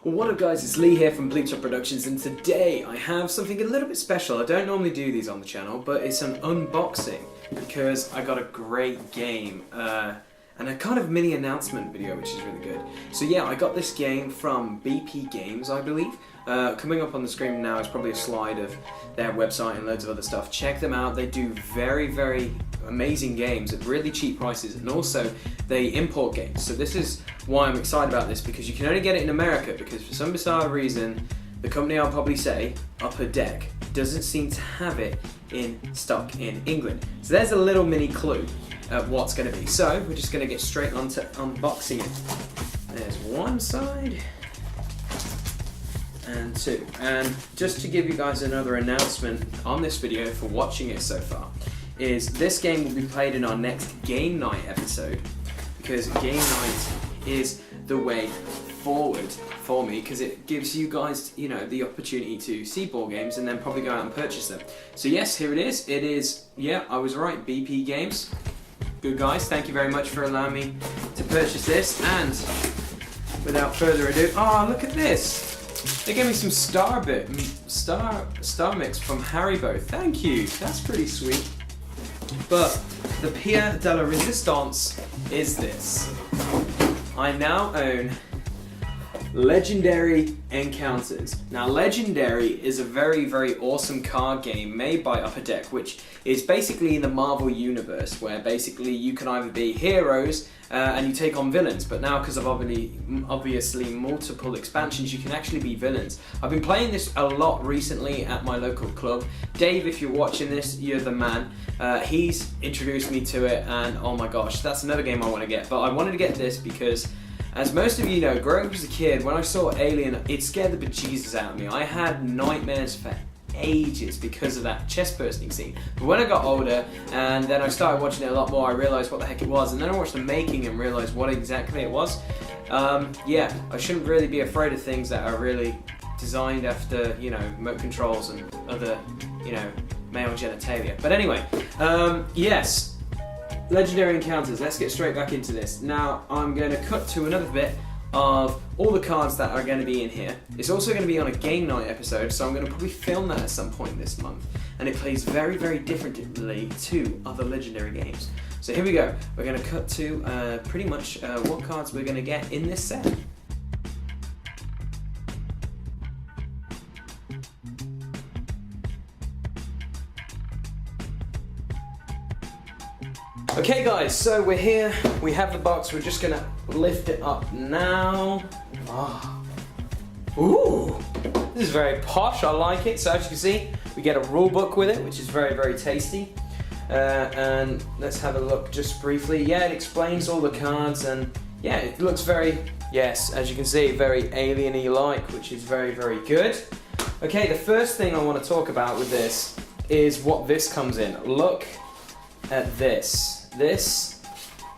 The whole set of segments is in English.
What up guys, it's Lee here from Bleach Up Productions, and today I have something a little bit special. I don't normally do these on the channel, but it's an unboxing because I got a great game and a kind of mini announcement video which is really good. So yeah, I got this game from BP Games, I believe. Coming up on the screen now is probably a slide of their website and loads of other stuff. Check them out, they do very amazing games at really cheap prices, and also they import games. So this is why I'm excited about this, because you can only get it in America, because for some bizarre reason the company, I'll probably say, Upper Deck, doesn't seem to have it in stock in England. So there's a little mini clue at what's going to be. So we're just going to get straight on to unboxing it. There's one side and two. And just to give you guys another announcement on this video for watching it so far, is this game will be played in our next Game Night episode, because Game Night is the way forward for me, because it gives you guys, you know, the opportunity to see board games and then probably go out and purchase them. So yes, here it is. It is, yeah, I was right, BP Games. Good guys, thank you very much for allowing me to purchase this. And without further ado, oh, look at this. They gave me some Star Mix from Haribo. Thank you, that's pretty sweet. But the Pierre de la Resistance is this. I now own Legendary Encounters. Now Legendary is a very awesome card game made by Upper Deck, which is basically in the Marvel universe, where basically you can either be heroes and you take on villains, but now because of obviously multiple expansions, you can actually be villains. I've been playing this a lot recently at my local club. Dave, if you're watching this, you're the man. He's introduced me to it, and oh my gosh, that's another game I want to get. But I wanted to get this because, as most of you know, growing up as a kid, when I saw Alien, it scared the bejesus out of me. I had nightmares for ages because of that chest bursting scene. But when I got older and then I started watching it a lot more, I realised what the heck it was, and then I watched the making and realised what exactly it was. Yeah, I shouldn't really be afraid of things that are really designed after, you know, remote controls and other, you know, male genitalia. But anyway, yes, Legendary Encounters, let's get straight back into this. Now I'm going to cut to another bit of all the cards that are going to be in here. It's also going to be on a Game Night episode, so I'm going to probably film that at some point this month, and it plays very differently to other Legendary games. So here we go, we're going to cut to pretty much what cards we're going to get in this set. Okay guys, so we're here, we have the box, we're just gonna lift it up now. Oh. Ooh, this is very posh, I like it. So as you can see, we get a rule book with it, which is very tasty. And let's have a look just briefly. Yeah, it explains all the cards, and yeah, it looks very, yes, as you can see, very alien-y like, which is very good. Okay, the first thing I want to talk about with this is what this comes in. Look at this. This,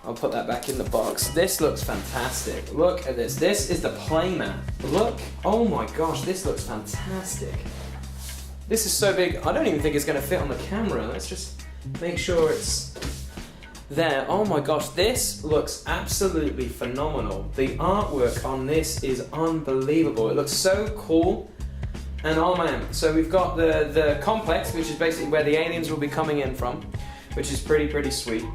I'll put that back in the box. This looks fantastic. Look at this. This is the playmat. Look, oh my gosh, this looks fantastic. This is so big, I don't even think it's going to fit on the camera. Let's just make sure it's there. Oh my gosh, this looks absolutely phenomenal. The artwork on this is unbelievable. It looks so cool. And oh man, so we've got the complex, which is basically where the aliens will be coming in from, which is pretty sweet.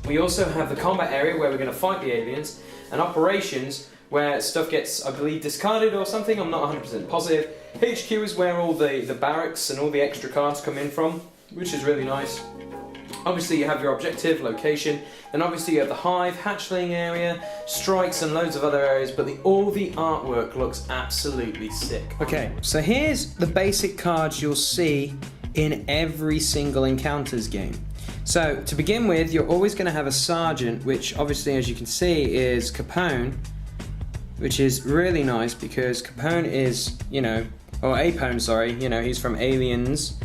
We also have the combat area where we're going to fight the aliens, and operations where stuff gets, I believe, discarded or something, I'm not 100% positive. HQ is where all the barracks and all the extra cards come in from, which is really nice. Obviously you have your objective, location, and obviously you have the hive, hatchling area, strikes, and loads of other areas, but all the artwork looks absolutely sick. Okay, so here's the basic cards you'll see in every single Encounters game. So to begin with, you're always going to have a sergeant, which obviously, as you can see, is Capone, which is really nice because Capone is, you know, or Apone, sorry, you know, he's from Aliens,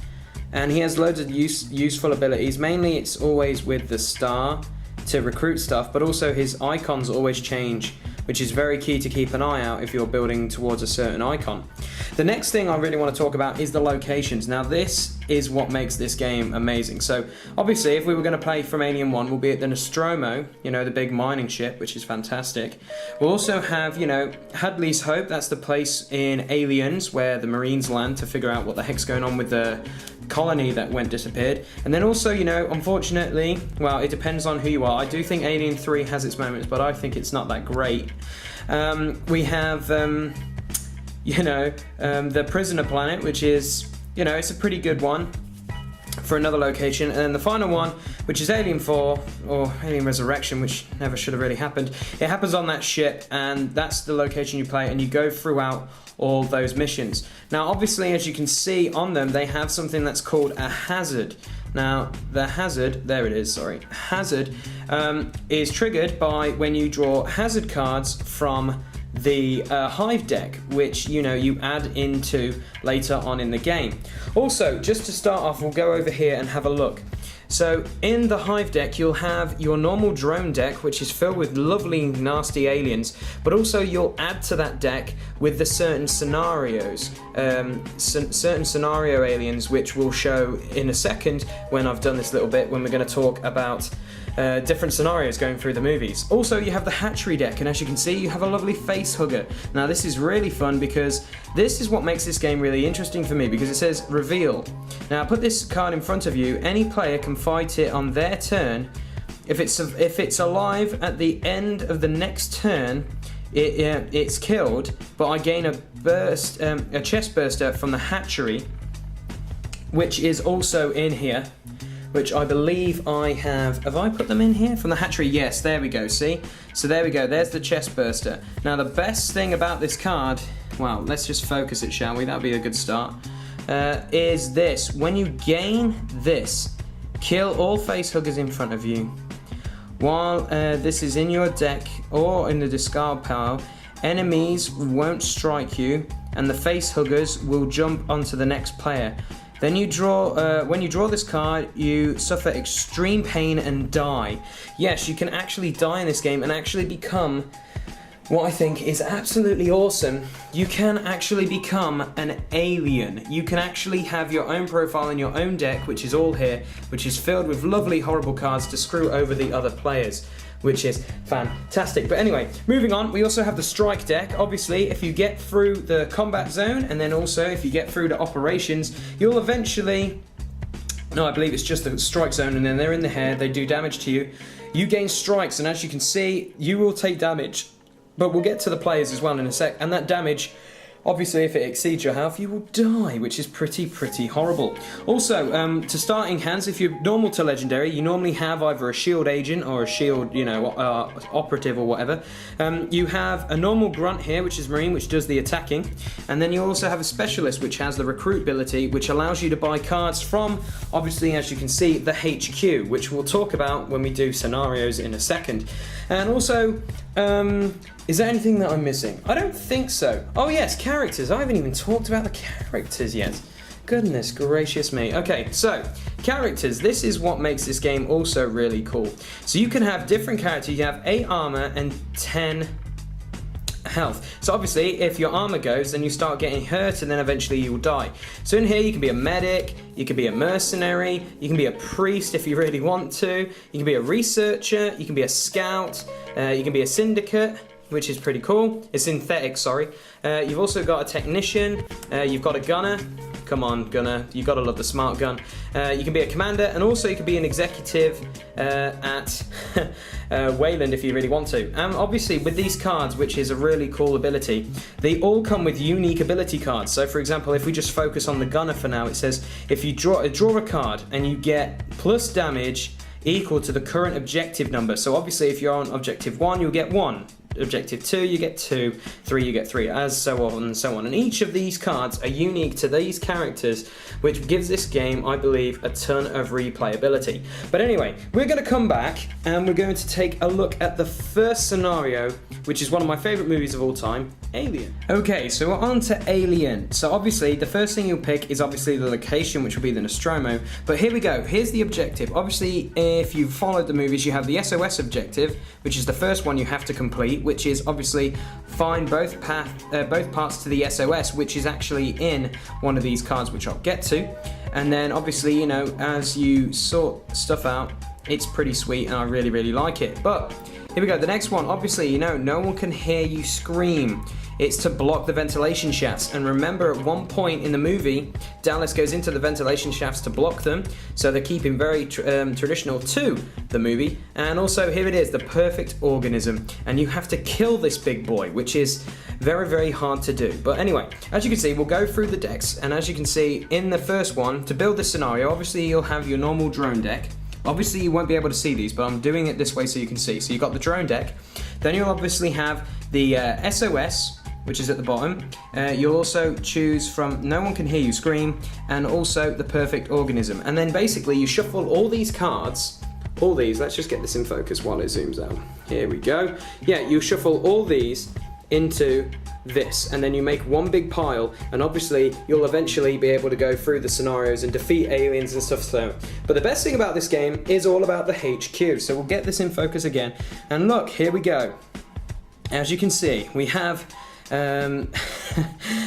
and he has loads of useful abilities. Mainly it's always with the star to recruit stuff, but also his icons always change which is very key to keep an eye out if you're building towards a certain icon. The next thing I really want to talk about is the locations. Now this is what makes this game amazing. So obviously if we were going to play from Alien 1, we'll be at the Nostromo, you know, the big mining ship, which is fantastic. We'll also have, you know, Hadley's Hope, that's the place in Aliens where the Marines land to figure out what the heck's going on with the colony that went disappeared. And then also, you know, unfortunately, well, it depends on who you are. I do think Alien 3 has its moments, but I think it's not that great. We have, you know, the Prisoner Planet, which is, you know, it's a pretty good one for another location. And then the final one, which is Alien 4, or Alien Resurrection, which never should have really happened. It happens on that ship, and that's the location you play, and you go throughout all those missions. Now, obviously, as you can see on them, they have something that's called a hazard. Now, the hazard, there it is, sorry. Hazard is triggered by when you draw hazard cards from the Hive deck, which, you know, you add into later on in the game. Also, just to start off, we'll go over here and have a look. So in the Hive deck, you'll have your normal drone deck, which is filled with lovely, nasty aliens, but also you'll add to that deck with the certain scenarios, certain scenario aliens, which we'll show in a second when I've done this little bit, when we're going to talk about different scenarios going through the movies. Also, you have the hatchery deck, and as you can see, you have a lovely face hugger. Now, this is really fun because this is what makes this game really interesting for me, because it says reveal. Now, put this card in front of you. Any player can fight it on their turn. If it's alive at the end of the next turn, it's killed. But I gain a chest burster from the hatchery, which is also in here, which I believe I have. Have I put them in here? From the hatchery, yes, there we go, see? So there we go, there's the chest burster. Now the best thing about this card, well, let's just focus it, shall we? That'll be a good start. Is this. When you gain this, kill all face huggers in front of you. While this is in your deck or in the discard pile, enemies won't strike you, and the face huggers will jump onto the next player. Then you draw, when you draw this card, you suffer extreme pain and die. Yes, you can actually die in this game and actually become what I think is absolutely awesome. You can actually become an alien. You can actually have your own profile in your own deck, which is all here, which is filled with lovely, horrible cards to screw over the other players, which is fantastic. But anyway, moving on, we also have the strike deck. Obviously, if you get through the combat zone, and then also if you get through the operations, you'll eventually, no, I believe it's just the strike zone, and then they're in the hair, they do damage to you. You gain strikes, and as you can see, you will take damage. But we'll get to the players as well in a sec, and that damage, obviously if it exceeds your health, you will die, which is pretty horrible. Also, to starting hands, if you're normal to legendary, you normally have either a shield agent or a shield, you know, operative or whatever. You have a normal grunt here, which is marine, which does the attacking, and then you also have a specialist, which has the recruit ability, which allows you to buy cards from, obviously, as you can see, the HQ, which we'll talk about when we do scenarios in a second. And also, is there anything that I'm missing? I don't think so. Oh yes, characters. I haven't even talked about the characters yet. Goodness gracious me. Okay, so, characters. This is what makes this game also really cool. So you can have different characters. You have 8 armor and 10 health. So obviously, if your armor goes, then you start getting hurt, and then eventually you will die. So in here, you can be a medic, you can be a mercenary, you can be a priest if you really want to, you can be a researcher, you can be a scout, you can be a syndicate, which is pretty cool. It's synthetic, sorry. You've also got a technician, you've got a gunner. Come on, gunner, you gotta love the smart gun. You can be a commander, and also you can be an executive at Wayland if you really want to. Obviously, with these cards, which is a really cool ability, they all come with unique ability cards. So, for example, if we just focus on the gunner for now, it says if you draw a card and you get plus damage equal to the current objective number. So obviously, if you're on objective 1, you'll get 1. Objective 2, you get 2, 3, you get 3, as so on and so on. And each of these cards are unique to these characters, which gives this game, I believe, a ton of replayability. But anyway, we're going to come back and we're going to take a look at the first scenario, which is one of my favourite movies of all time, Alien. Okay, so we're on to Alien. So obviously, the first thing you'll pick is obviously the location, which will be the Nostromo. But here we go, here's the objective. Obviously, if you've followed the movies, you have the SOS objective, which is the first one you have to complete, which is obviously find both parts to the SOS, which is actually in one of these cards, which I'll get to. And then obviously, you know, as you sort stuff out, it's pretty sweet and I really, really like it. But here we go, the next one, obviously, you know, no one can hear you scream. It's to block the ventilation shafts. And remember, at one point in the movie, Dallas goes into the ventilation shafts to block them. So they're keeping very traditional to the movie. And also, here it is, the perfect organism. And you have to kill this big boy, which is very, very hard to do. But anyway, as you can see, we'll go through the decks. And as you can see, in the first one, to build this scenario, obviously you'll have your normal drone deck. Obviously you won't be able to see these, but I'm doing it this way so you can see. So you've got the drone deck. Then you'll obviously have the SOS, which is at the bottom. You'll also choose from No One Can Hear You Scream, and also the perfect organism. And then basically you shuffle all these cards, all these, let's just get this in focus while it zooms out. Here we go. Yeah, you shuffle all these into this, and then you make one big pile, and obviously you'll eventually be able to go through the scenarios and defeat aliens and stuff. So, but the best thing about this game is all about the HQ. So we'll get this in focus again, and look, here we go. As you can see, we have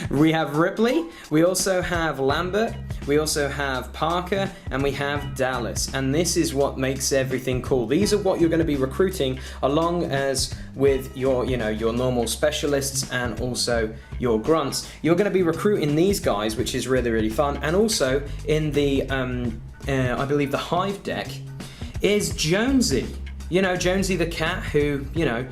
we have Ripley, we also have Lambert, we also have Parker, and we have Dallas. And this is what makes everything cool. These are what you're going to be recruiting, along as with your, you know, your normal specialists and also your grunts. You're going to be recruiting these guys, which is really, really fun. And also in the, I believe the Hive deck is Jonesy. You know, Jonesy the cat, who, you know,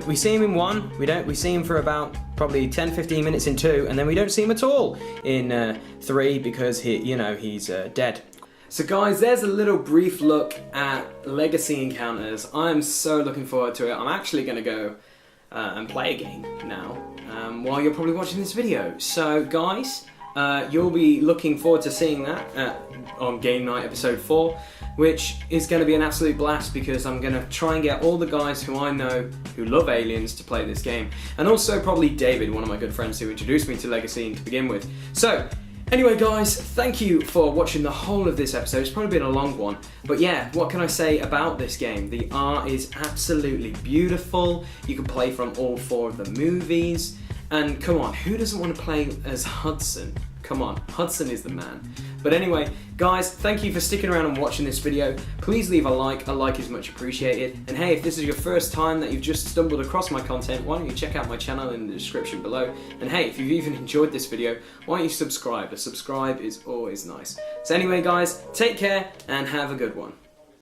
we see him in 1, we see him for about probably 10-15 minutes in 2, and then we don't see him at all in 3 because he's dead. So guys, there's a little brief look at Legacy Encounters. I'm so looking forward to it. I'm actually going to go and play a game now while you're probably watching this video. So guys, you'll be looking forward to seeing that on Gamenight episode 4, which is going to be an absolute blast because I'm going to try and get all the guys who I know who love aliens to play this game. And also probably David, one of my good friends who introduced me to Legacy to begin with. So, anyway guys, thank you for watching the whole of this episode. It's probably been a long one. But yeah, what can I say about this game? The art is absolutely beautiful. You can play from all 4 of the movies. And come on, who doesn't want to play as Hudson? Come on, Hudson is the man. But anyway, guys, thank you for sticking around and watching this video. Please leave a like is much appreciated. And hey, if this is your first time that you've just stumbled across my content, why don't you check out my channel in the description below. And hey, if you've even enjoyed this video, why don't you subscribe? A subscribe is always nice. So anyway guys, take care and have a good one.